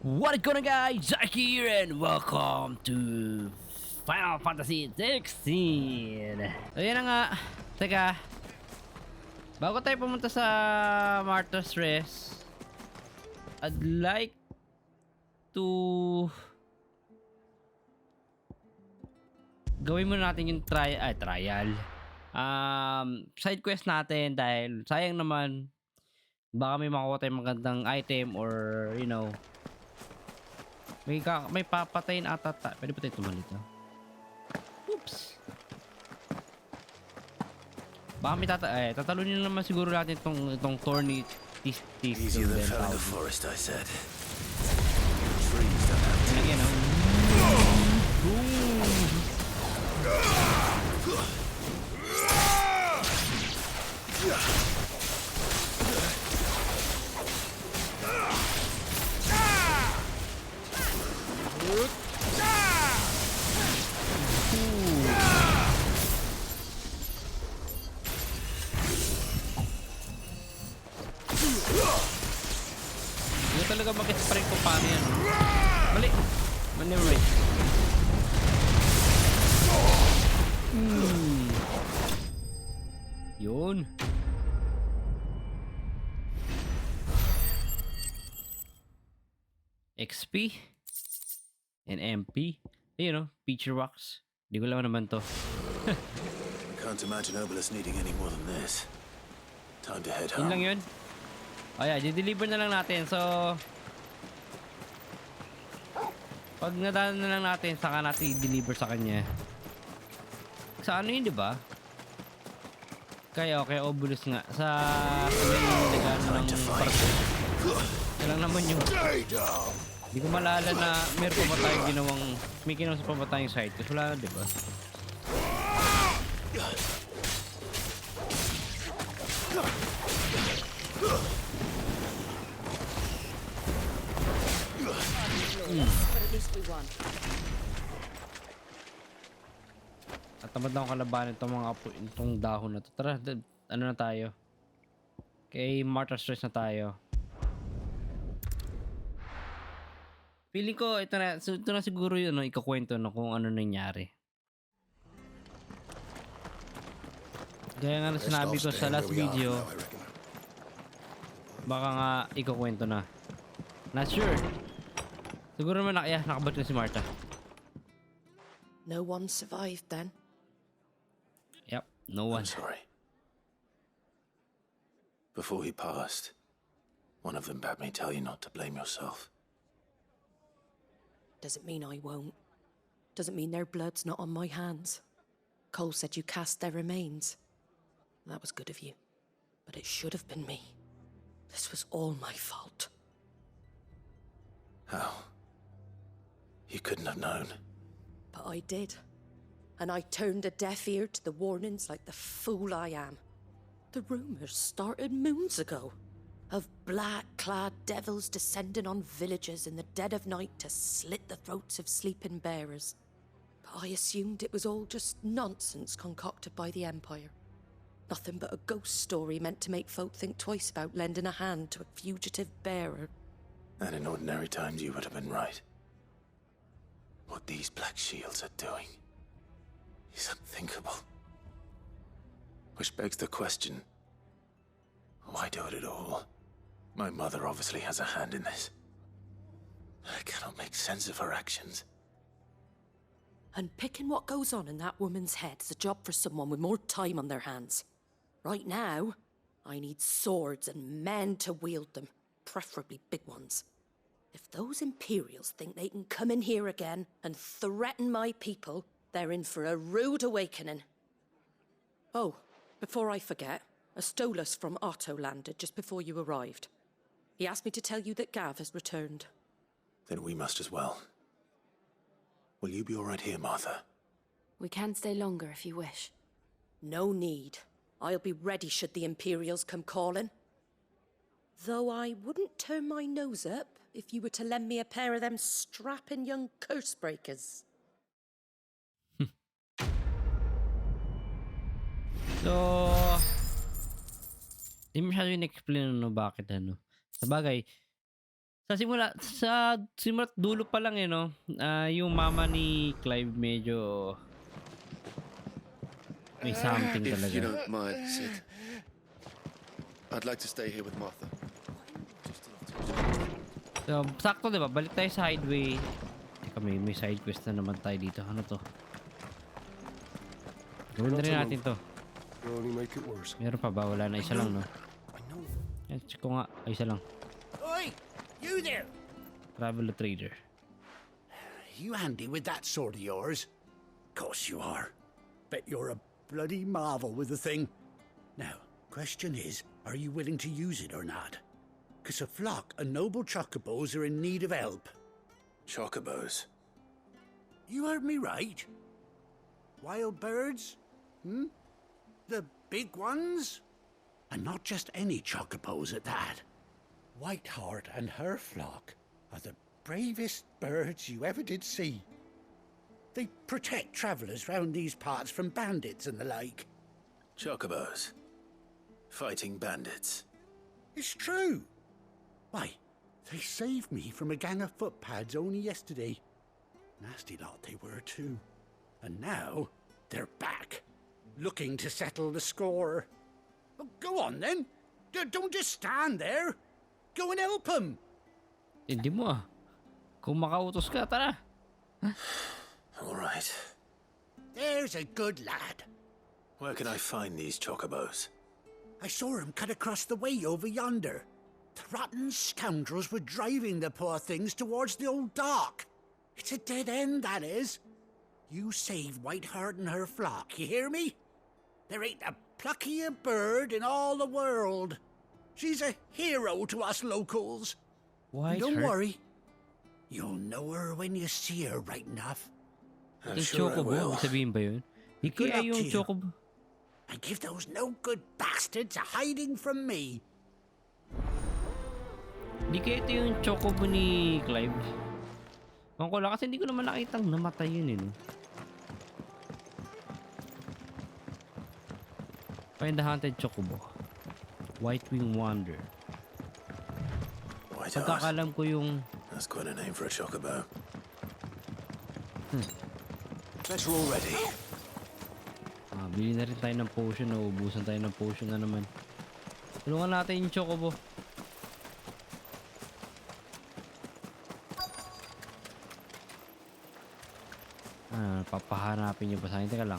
What is going on, guys? zHaiky here and welcome to Final Fantasy XVI. So yan na nga. Teka, bago tayo pumunta sa Martha's Rest, I'd like to gawin muna natin yung trial. Side quest natin dahil sayang naman baka may makuha tayong magandang item or you know may papatayin ata pwede pa tayo tumalito. Oops. Baka may tatalunin naman siguro natin itong thorny Easier than felling a forest, I said. Trees don't have to. Again, hindi talaga mag-gets pa rin kung paano yan. Mali. Maneuver. Yun. XP and MP. You know, feature wax. Hindi ko lang naman to. Can't imagine Obelisk needing any more than this. Time to head Yun lang home. yun. O yeah, di-deliver na lang natin. So, pag nadaan na lang natin, saka natin i-deliver sa kanya. Sa ano yun, di ba? Kaya okay, Obelisk nga. Sa nagano ng parko. Yan lang naman yung hindi ko malala na meron pa ba tayong ginawang may ginawa pa ba tayong site kasi wala na, di ba? At tamad na akong kalabanin itong mga apo, itong dahon na to. Tara, ano na tayo? Kay Martha's Rest na tayo. Feeling ko, ito na siguro yun, no, ikakwento na kung ano nangyari. Gaya nga na sinabi ko sa last video, baka nga ikakwento na. Not sure. Siguro naman nakabalik na si Martha. No one survived then? Yep, no one. I'm sorry. Before he passed, one of them bade me tell you not to blame yourself. Doesn't mean I won't. Doesn't mean their blood's not on my hands. Cole said you cast their remains. That was good of you. But it should have been me. This was all my fault. How? You couldn't have known. But I did. And I turned a deaf ear to the warnings like the fool I am. The rumors started moons ago. Of black-clad devils descending on villages in the dead of night to slit the throats of sleeping bearers. But I assumed it was all just nonsense concocted by the Empire. Nothing but a ghost story meant to make folk think twice about lending a hand to a fugitive bearer. And in ordinary times you would have been right. What these Black Shields are doing is unthinkable. Which begs the question, why do it at all? My mother obviously has a hand in this. I cannot make sense of her actions. And picking what goes on in that woman's head is a job for someone with more time on their hands. Right now, I need swords and men to wield them, preferably big ones. If those Imperials think they can come in here again and threaten my people, they're in for a rude awakening. Oh, before I forget, a Stolas from Otto landed just before you arrived. He asked me to tell you that Gav has returned. Then we must as well. Will you be all right here, Martha? We can stay longer if you wish. No need. I'll be ready should the Imperials come calling. Though I wouldn't turn my nose up if you were to lend me a pair of them strapping young curse breakers. So, di masyado yung explain bakit ano. Sabagay, Sa simula't dulo pa lang eh, no? Yung mama ni Clive medyo may something If you talaga. don't mind, Sid, I'd like to stay here with Martha. Just enough to... So, sakto, di ba? Balik tayo sa hideaway. Teka, may side quest na naman tayo dito. Ano to? Gawin na rin natin to. You'll only make it worse. Meron pa ba? Wala na. Isa lang, no? I know. Check ko nga. Ay, isa lang. Oi! You there! Travel trader. You handy with that sword of yours? Course you are. Bet you're a bloody marvel with the thing. Now, question is, are you willing to use it or not? 'Cause a flock of noble chocobos are in need of help. Chocobos. You heard me right. Wild birds? The big ones? And not just any chocobos at that. Whiteheart and her flock are the bravest birds you ever did see. They protect travellers round these parts from bandits and the like. Chocobos. Fighting bandits. It's true. Why, they saved me from a gang of footpads only yesterday. Nasty lot they were too. And now they're back, looking to settle the score. Well, go on then. Don't just stand there. Go and help them. Hindi mo ah. Kung makautos ka, tara. All right. There's a good lad. Where can I find these chocobos? I saw him cut across the way over yonder. The rotten scoundrels were driving the poor things towards the old dock. It's a dead end, that is. You save Whiteheart and her flock, you hear me? There ain't a pluckier bird in all the world. She's a hero to us locals. And don't worry. You'll know her when you see her right enough. I'm Yung sure I chocobo, will. ibig sabihin ba yun? Di Good kaya luck yung to you. chocobo. And give those no good bastards a hiding from me. Di kaya ito yung chocobo ni Clive. Ang ko lang kasi hindi ko naman nakitang namatay yun eh. No? Find the haunted chocobo. White Wing Wander. Whiteheart. Pagkakalam ko yung... That's quite a name for a chocobo. Bet we're all ready. Bili na rin tayo ng potion. Nauubusan tayo ng potion na naman. Tulungan natin yung chocobo. Papahanapin nyo pa sa akin. Teka lang.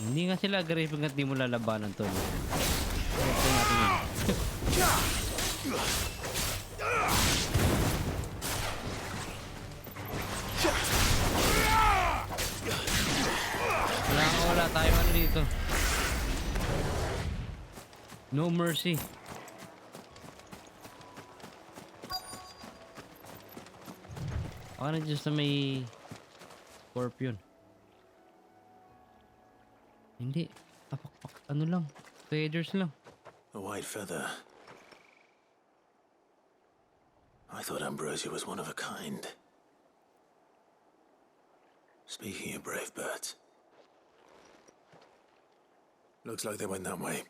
Hindi nga sila aggressive hanggat di mo lalabanan to. Ito natin yun. Wala tayo ano dito. No mercy. Baka na just na may scorpion. Hindi. Ano lang. Feathers lang. A white feather. I thought Ambrosia was one of a kind. Speaking of brave birds. Looks like they went that way.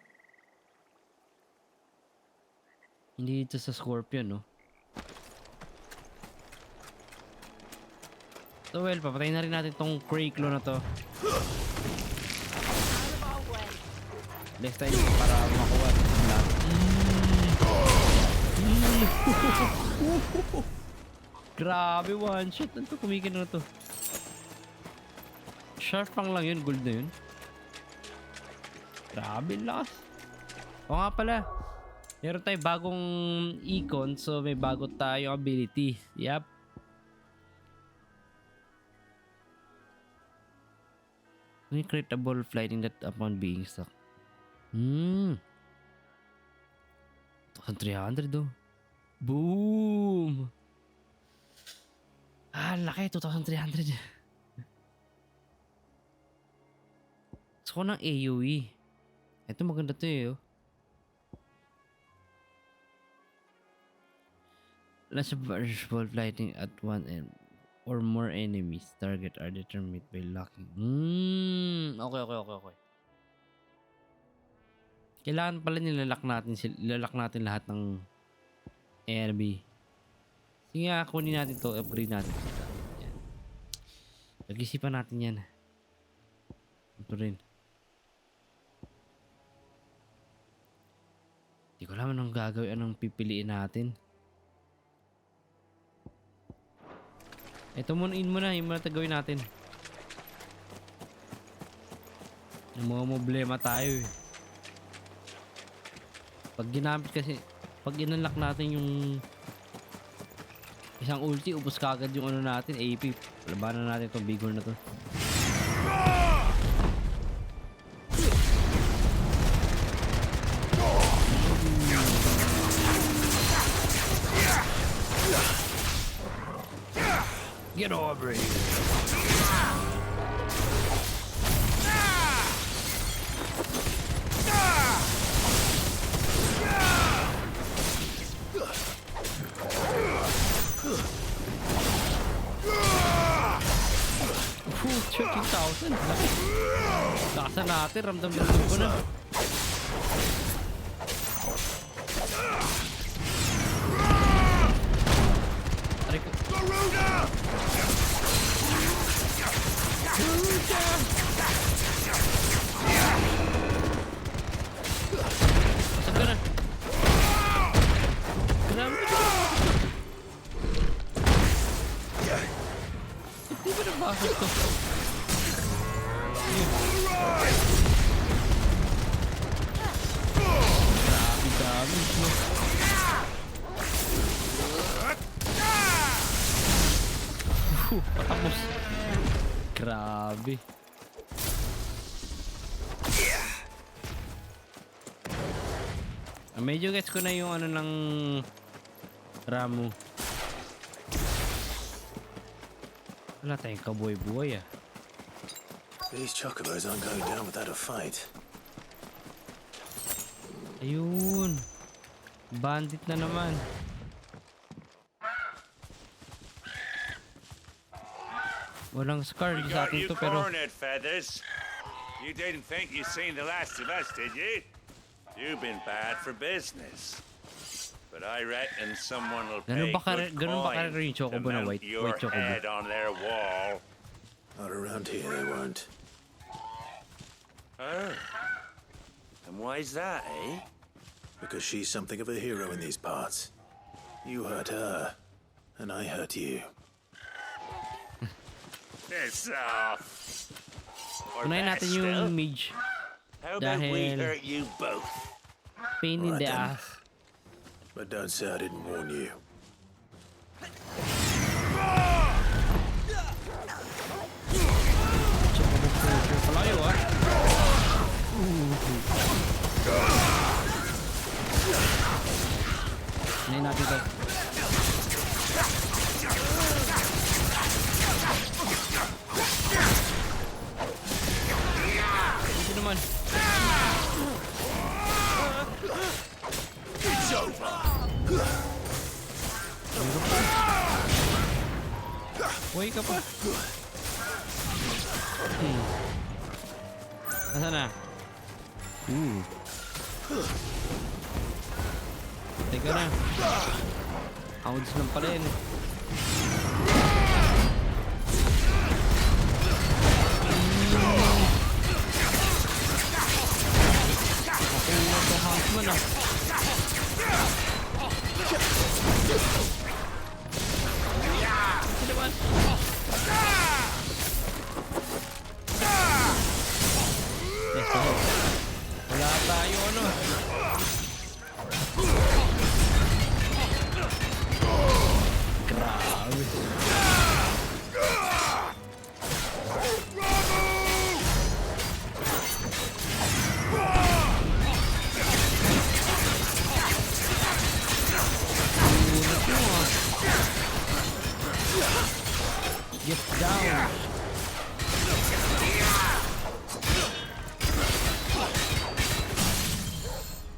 Hindi dito sa scorpion, no? So well, papatayin na rin natin tong Crayclaw na to. Next time para makuha ang lahat. Grabe, one shot. Ano to? Kumikin na to. Sharp pang lang yun. Gold na yun. Grabe, lakas. O nga pala. Meron tayo bagong Eikon. So may bago tayo ability. Yup. May create a ball flying that upon being stuck. 2,300 oh. Boom! Laki. 2,300. Gusto ko ng AoE. Ito maganda to eh. Oh. Let's ball flying at one end. Or more enemies target are determined by locking. Okay. Kailangan pala nilalak natin lahat ng ARB. Sige nga, kunin natin to, upgrade natin. Yan. Pag-isipan natin yan. Ito rin. Hindi ko alam anong gagawin, anong pipiliin natin. Ito muna, yun muna gawin natin. Problema tayo eh. Pag ginamit kasi, pag inunlock natin yung isang ulti, ubos kagad yung ano natin, AP. Labanan natin itong bigor na to. Get over here. Ooh, 13,000. Lakasan natin, ramdam ko na. Pasok ka na. Grabe ka. Hindi ba nabasok to? Dami. Patapos. Grabe. Medyo gets ko na yung ano ng Ramu. Wala tayong kabuhay-buhay ah. These chocobos aren't going down without a fight. Ayun. Bandit na naman. Walang scar sa atin to pero Feathers. You didn't think you seen the last of us, did you? You've been bad for business. But I reckon someone will pay good coin yung to chocobo na mount white your chocobo. head on their wall. Not around here, they won't. Oh. And why's that, eh? Because she's something of a hero in these parts. You hurt her, and I hurt you. Piss off. Or Unahin natin best yung still, mage. how about we dahil- hurt you both? Pain in the Alright then. ass. But don't say I didn't warn you. Chocobo pressure. Palayo ah. Unahin natin to. Ito naman. It's over! Buhay ka pa. Nasaan na? Teka na. Hounds lang pala yun. Okay na ito houndsman ah. Ito naman. Yes, wala tayo ano. Grabe. Get down.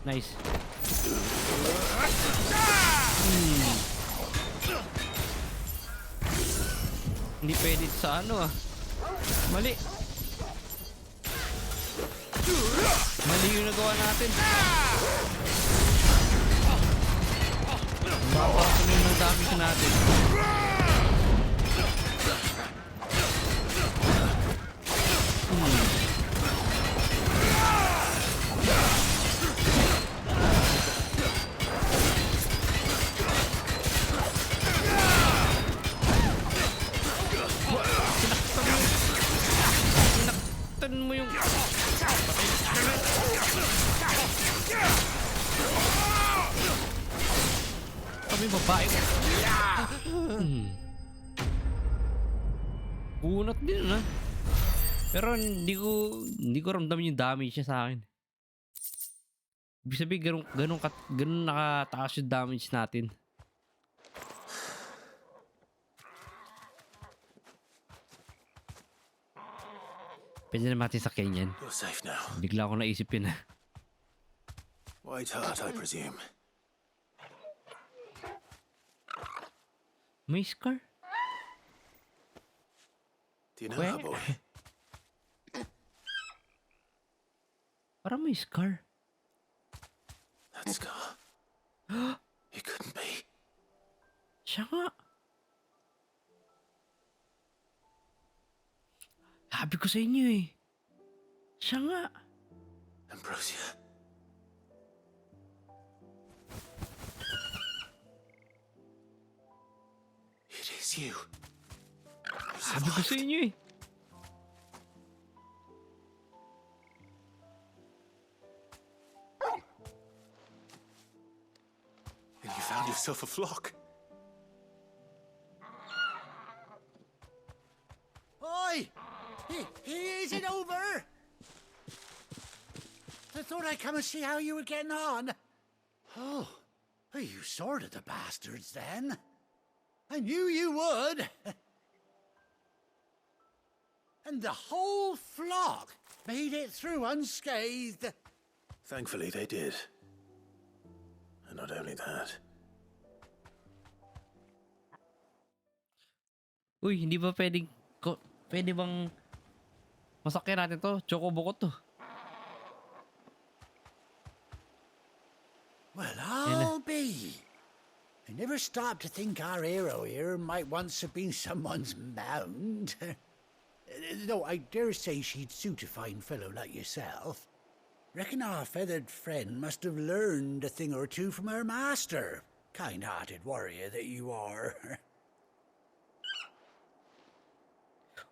Nice. Hindi pwede sa ano ah. Mali. Mali yung nagawa natin. Mapapatuloy ng damage natin. Sinaktan mo yung... Kami babae ko. Kunat din na. Pero hindi ko ramdam yung damage niya sa akin. Ibig sabihin ganun nakataas yung damage natin. Pwede na natin sa Kenyan. You're safe now. Bigla ko naisip yun. White heart, I presume. May scar? Do you know her, boy? Parang may scar. That scar. It couldn't be. Siya nga. Sabi ko sa inyo eh. Siya nga. Ambrosia. It is you. Sabi ko sa inyo eh. And you found yourself a flock. Oi! Is it over? I thought I'd come and see how you were getting on. Oh, you sorted the bastards then. I knew you would. And the whole flock made it through unscathed. Thankfully, they did. And not only that. Uy, hindi ba pwede bang masakyan natin to? Chocobo ko to. Well, I'll be. I never stopped to think our hero here might once have been someone's mount. Though I dare say she'd suit a fine fellow like yourself. Reckon our feathered friend must have learned a thing or two from her master. Kind-hearted warrior that you are.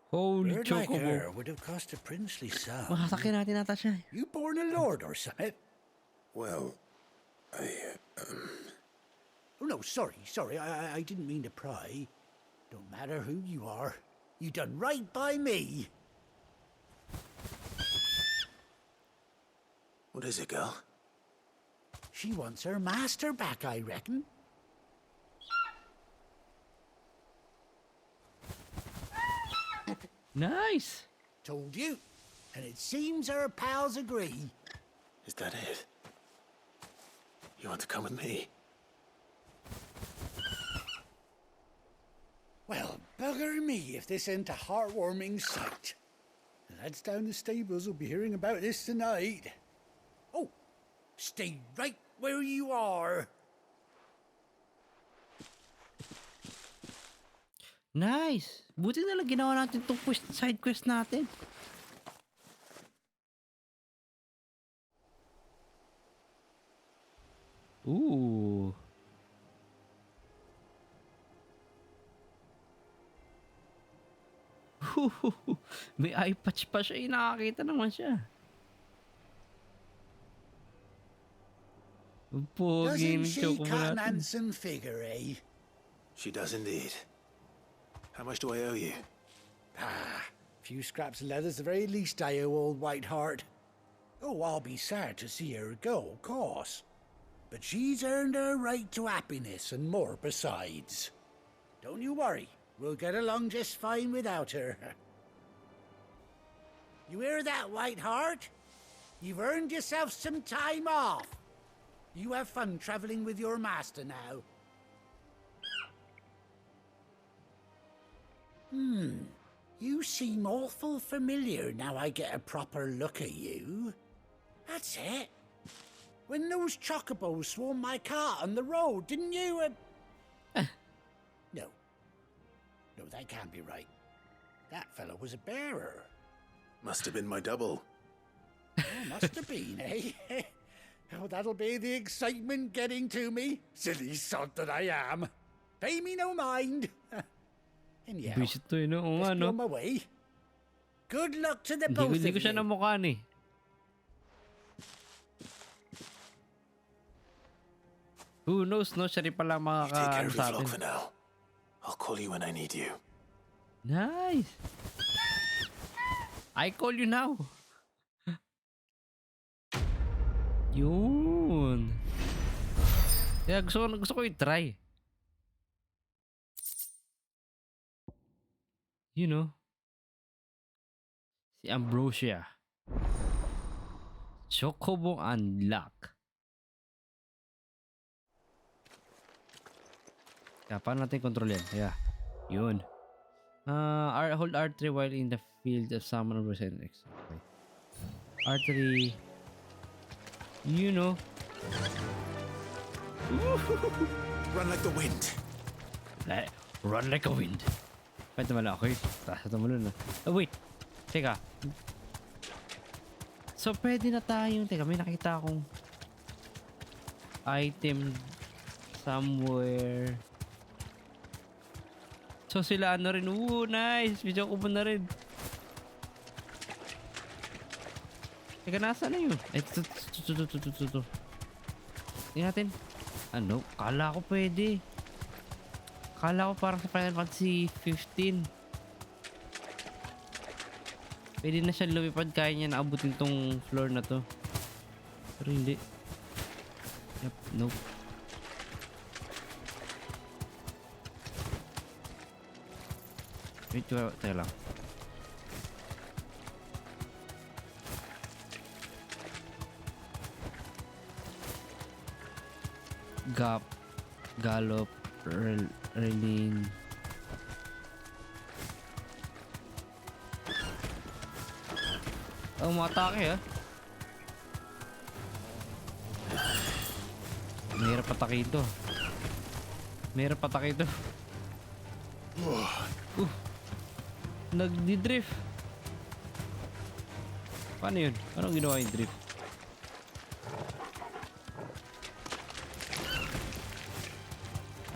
Holy Bird like Chocobo. her would have cost a princely sum. Masakyan natin ata siya eh. You born a lord or something? Well, Oh, no, sorry. I didn't mean to pry. Don't matter who you are. You done right by me. what is it, girl? She wants her master back, I reckon. Nice. Told you. And it seems her pals agree. Is that it? You want to come with me? Well, bugger me if this ain't a heartwarming sight. The lads down the stables will be hearing about this tonight. Oh, stay right where you are. Nice. Buti na lang ginawa natin itong side quest natin. Ooh. May eye patch pa siya. Nakakita naman siya. Pogi Doesn't ng she Chocobo cut an natin. handsome figure, eh? She does indeed. How much do I owe you? Few scraps of leather's the very least I owe old Whiteheart. Oh, I'll be sad to see her go, of course. But she's earned her right to happiness and more besides. Don't you worry. We'll get along just fine without her. You hear that, Whiteheart? You've earned yourself some time off. You have fun traveling with your master now. You seem awful familiar now I get a proper look at you. That's it. When those chocobos swarmed my car on the road, didn't you? No. No, that can't be right. That fellow was a bearer. Must have been my double. Oh, must have been, eh? Oh, that'll be the excitement getting to me. Silly sod that I am. Pay me no mind. Anyhow, Visit to yun, oo nga, let's be no? on my way. Good luck to the both Hindi of ko siya you. namukhaan eh. Who knows, no? Siya rin pala You take care makakaano of sa your atin. flock for now. I'll call you when I need you. Nice! I call you now. Yun. Kaya gusto ko i-try. You know. Si Ambrosia. Chocobo unlock. Kaya paano natin kontrol yan? Kaya, yun. Hold R3 while in the field of summon or present X. Okay. R3. You know. Run like the wind. Run like a wind. Kahit naman ako eh. Taas na tumalun na. Oh wait. Teka. So pwede na tayong. Teka, may nakita akong item somewhere. So sila ano rin. Ooh, nice. Video ko na rin. Teka, nasa na yun? Ito. Tingnan natin. Ano? Kala ko pwede. Kala ko parang sa Final Fantasy 15. Pwede na siya lumipad. Kaya niya naabutin tong floor na to. Pero hindi. Yep, nope. Wait, teka lang. Gap, Gallop, Relin. Oh, umatake ah. Mahirap patake ito. Mahirap patake ito. Nagdi-drift. Paano yun? Anong ginawa yung drift?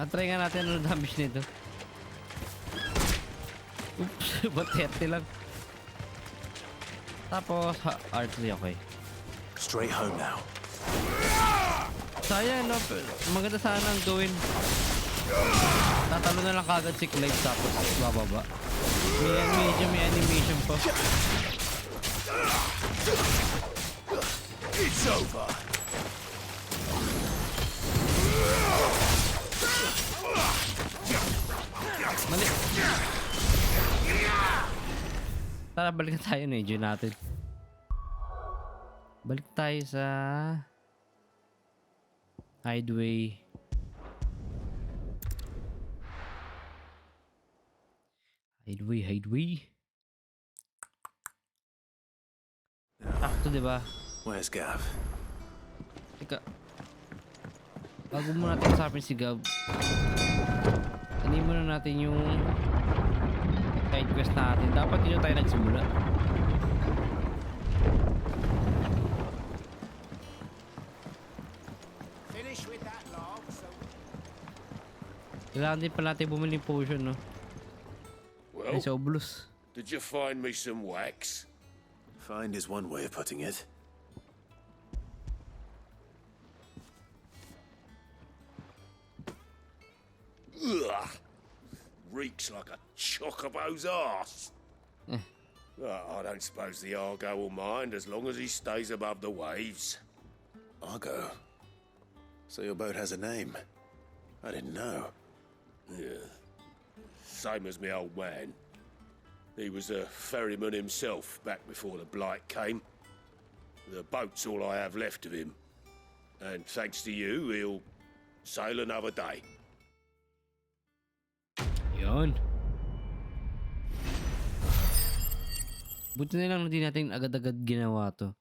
Try nga natin ano damage nito. Oops, ba't 30 lang? Tapos, R3, okay. Straight home now. Sayang, no? Maganda sana ang gawin. Tatalo na lang kagad si Clive tapos bababa. May animation pa. It's over. Mali. Tara, balik tayo na medyo natin. Balik tayo sa hideaway. Hideaway. Sakto, diba? Where's Gav? Teka. Bago muna natin usapin si Gav. Tanin muna natin yung side quest natin. Dapat dito tayo nagsimula. Finish with that log, so... Kailangan din pala natin bumili ng potion, no? Ay, Well, sa oblus. did you find me some wax? Find is one way of putting it. Ugh. Reeks like a chocobo's arse. I don't suppose the Argo will mind as long as he stays above the waves. Argo. So your boat has a name. I didn't know. Yeah. Same as me old man. He was a ferryman himself back before the Blight came. The boat's all I have left of him. And thanks to you, he'll sail another day. Yun. Buti na lang hindi natin agad-agad ginawa to.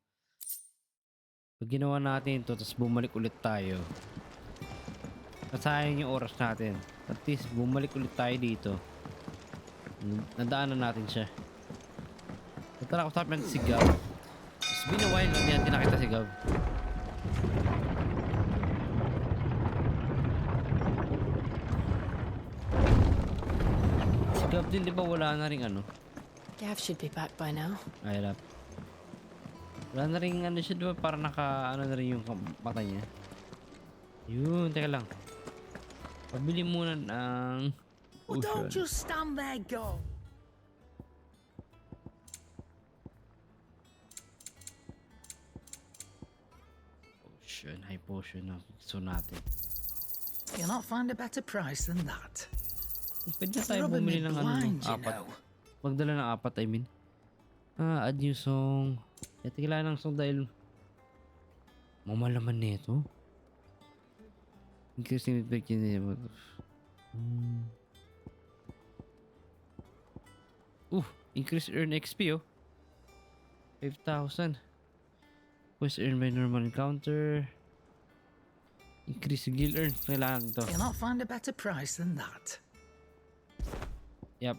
Pag ginawa natin ito, tapos bumalik ulit tayo, nasayang yung oras natin. At least, bumalik ulit tayo dito. Nadaanan natin siya. So, tara, kusapin natin si Gav. It's been a while, hindi natin nakita si Gav. Si Gav din, di ba wala na rin ano? Gav should be back by now. Ay, lap. Wala na rin ano siya, di ba? Para naka, ano na rin yung mata niya. Yun, teka lang. Pabili muna ng Well, don't potion. just stand there, go. Potion, high potion na gusto natin. You'll not find a better price than that. Pwede na tayo Rubbing bumili me ng ano, blind, you apat. know. Magdala ng apat, I mean. Add new song. Ito kailangan ng song dahil mamalaman nito. Increasing effect in increase earn XP, oh. 5,000. Was earned by normal encounter. Increase skill earn. Kailangan to. You'll not find a better price than that. Yep.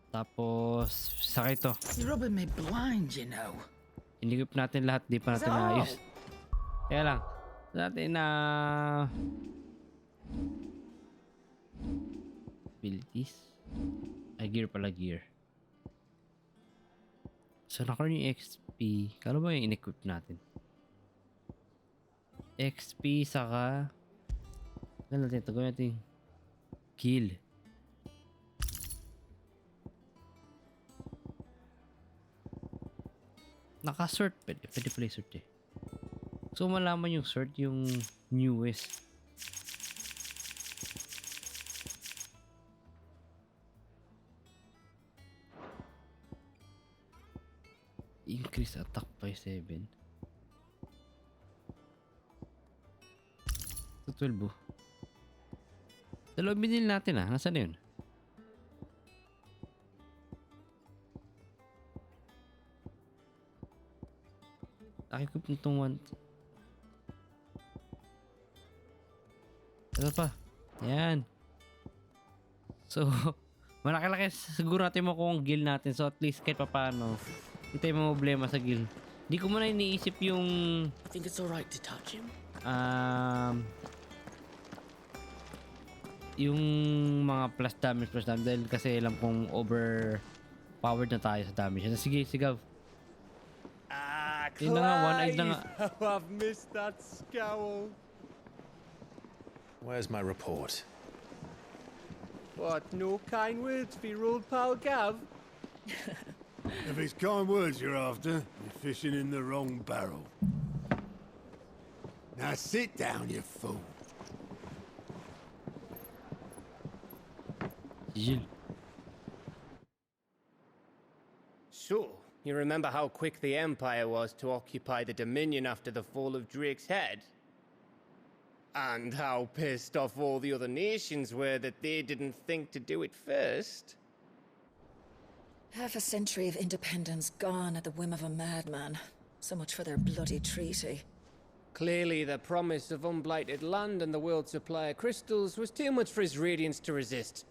Tapos, sakay to. You're rubbing me blind, you know. Inigip natin lahat, di pa natin naayos. Kaya lang, natin na abilities. Ay, gear pala, gear. So, nakaroon yung XP. Kano ba yung in-equip natin? XP, saka ano natin, tagawin natin kill. Naka-sort. Pwede pala yung sort eh. So, malaman yung sort yung newest. Increase attack by 7. So, 12 oh. Dalawa binili natin ah. Nasaan na yun? Nakikip nitong one. Ano pa? Yan. So, malaki-laki siguro natin makuha ang guild natin. So, at least kahit pa paano, hindi tayo problema sa guild. Hindi ko muna iniisip yung I think it's alright to touch him. yung mga plus damage dahil kasi alam kong overpowered na tayo sa damage. Sige, sigaw. Clive! One-eyed na nga. Oh, I've missed that scowl. Where's my report? What, no kind words for your old pal Gav? If it's kind words you're after, you're fishing in the wrong barrel. Now sit down, you fool. Gilles. So, you remember how quick the Empire was to occupy the Dominion after the fall of Drake's head? And how pissed off all the other nations were that they didn't think to do it first? Half a century of independence gone at the whim of a madman. So much for their bloody treaty. Clearly, the promise of unblighted land and the world's supply of crystals was too much for his radiance to resist.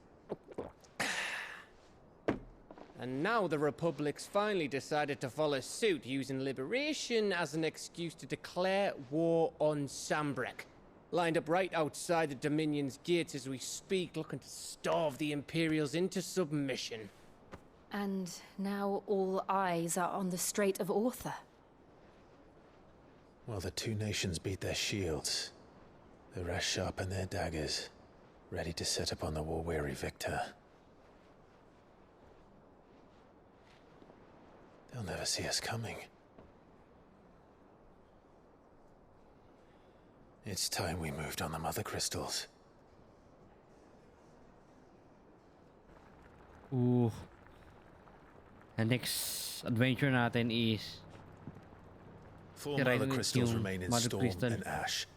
And now the Republic's finally decided to follow suit, using liberation as an excuse to declare war on Sambrek. Lined up right outside the Dominion's gates as we speak, looking to starve the Imperials into submission. And now all eyes are on the Strait of Author. Well, the two nations beat their shields. The rest sharpen their daggers, ready to set upon the war-weary victor. They'll never see us coming. It's time we moved on the mother crystals. Ooh. The next adventure natin is 4 Tirahin mother ulit crystals yung remain in mother Storm crystal. and Ash.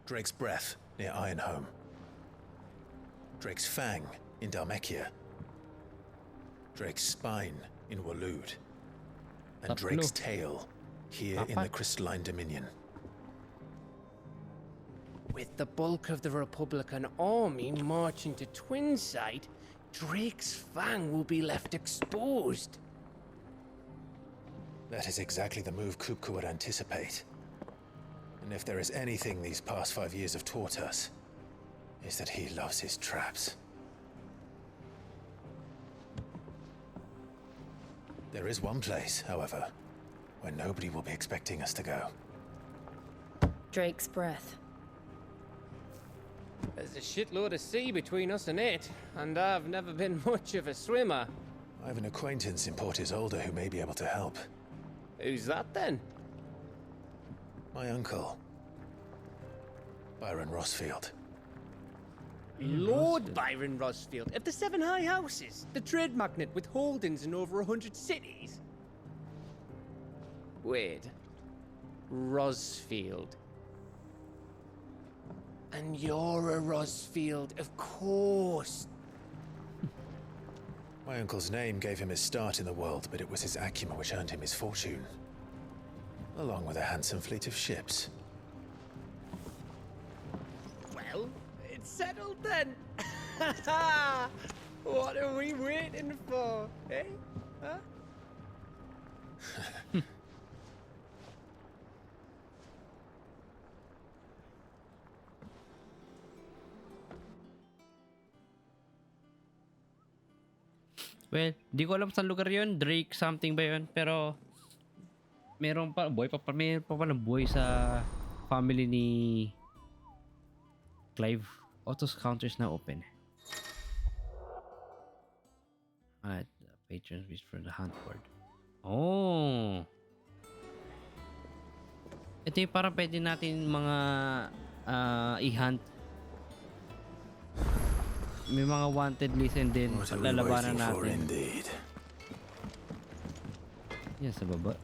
Drake's Breath near Ironhome. Drake's Fang in Dhalmekia. Drake's Spine in Waloed. And Tatlo. Drake's Tail here in the Apat. Crystalline Dominion. With the bulk of the Republican army marching to Twinside, Drake's Fang will be left exposed. That is exactly the move Kupka would anticipate. And if there is anything these past 5 years have taught us, is that he loves his traps. There is one place, however, where nobody will be expecting us to go. Drake's breath. There's a shitload of sea between us and it, and I've never been much of a swimmer. I have an acquaintance in Port Isolde who may be able to help. Who's that then? My uncle, Byron Rosfield. Lord Byron Rosfield of the Seven High Houses, the trade magnate with holdings in over 100 cities. Wait, Rosfield. And you're a Rosfield, of course. My uncle's name gave him his start in the world, but it was his acumen which earned him his fortune, along with a handsome fleet of ships. Well, it's settled then. What are we waiting for, eh? Huh? Well, di ko alam saan lugar yun. Drake something ba yun? Pero, meron pa palang buhay sa family ni Clive. Autos counters na open. At patrons wish for the hunt board. Oh! Ito yung parang pwede natin mga i-hunt. May mga wanted list and then lalabanan natin. Yan sa baba.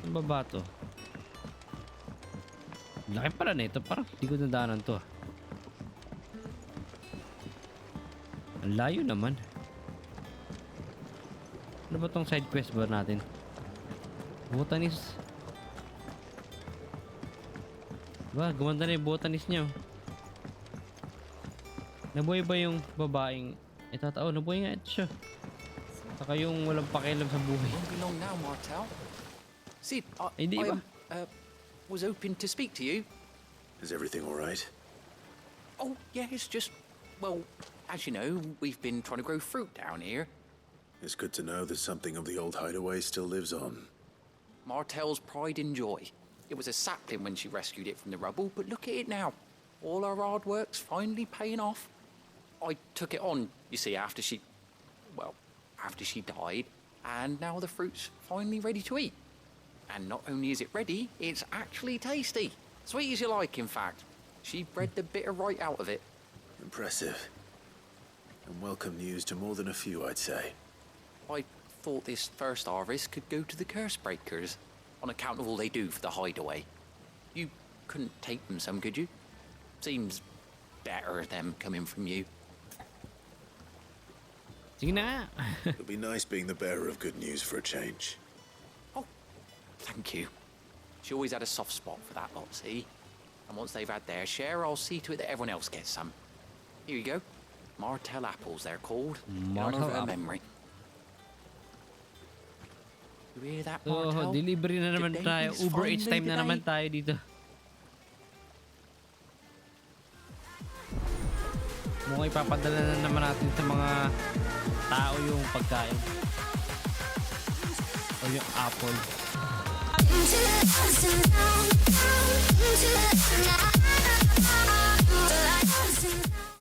Ang baba to. Laki pala na ito. Parang hindi ko nadaanan to. Ang layo naman. Ano ba tong side quest ba natin? Botanist. Ba, gumanda na yung botanist niya. Nabuhay ba yung babaeng itatao? Nabuhay nga ito siya. Saka yung walang pakialam sa buhay. Won't be long now, Martel. Sid, Hindi ba? Was hoping to speak to you. Is everything all right? Oh, yeah, it's just, well, as you know, we've been trying to grow fruit down here. It's good to know that something of the old hideaway still lives on. Martel's pride and joy. It was a sapling when she rescued it from the rubble, but look at it now. All our hard work's finally paying off. I took it on, you see, after she died, and now the fruit's finally ready to eat. And not only is it ready, it's actually tasty. Sweet as you like, in fact. She bred the bitter right out of it. Impressive. And welcome news to more than a few, I'd say. I thought this first harvest could go to the curse breakers, on account of all they do for the hideaway. You couldn't take them some, could you? Seems better them coming from you. Sige na. It'll be nice being the bearer of good news for a change. Oh, thank you. She always had a soft spot for that lot, see? And once they've had their share, I'll see to it that everyone else gets some. Here you go. Martel apples, they're called. In honor of her memory. You hear that, Martel? Oh, delivery na naman tayo. Uber Eats time na naman tayo dito. Mukhang ipapadala na naman natin sa mga tao yung pagkain. O yung apple.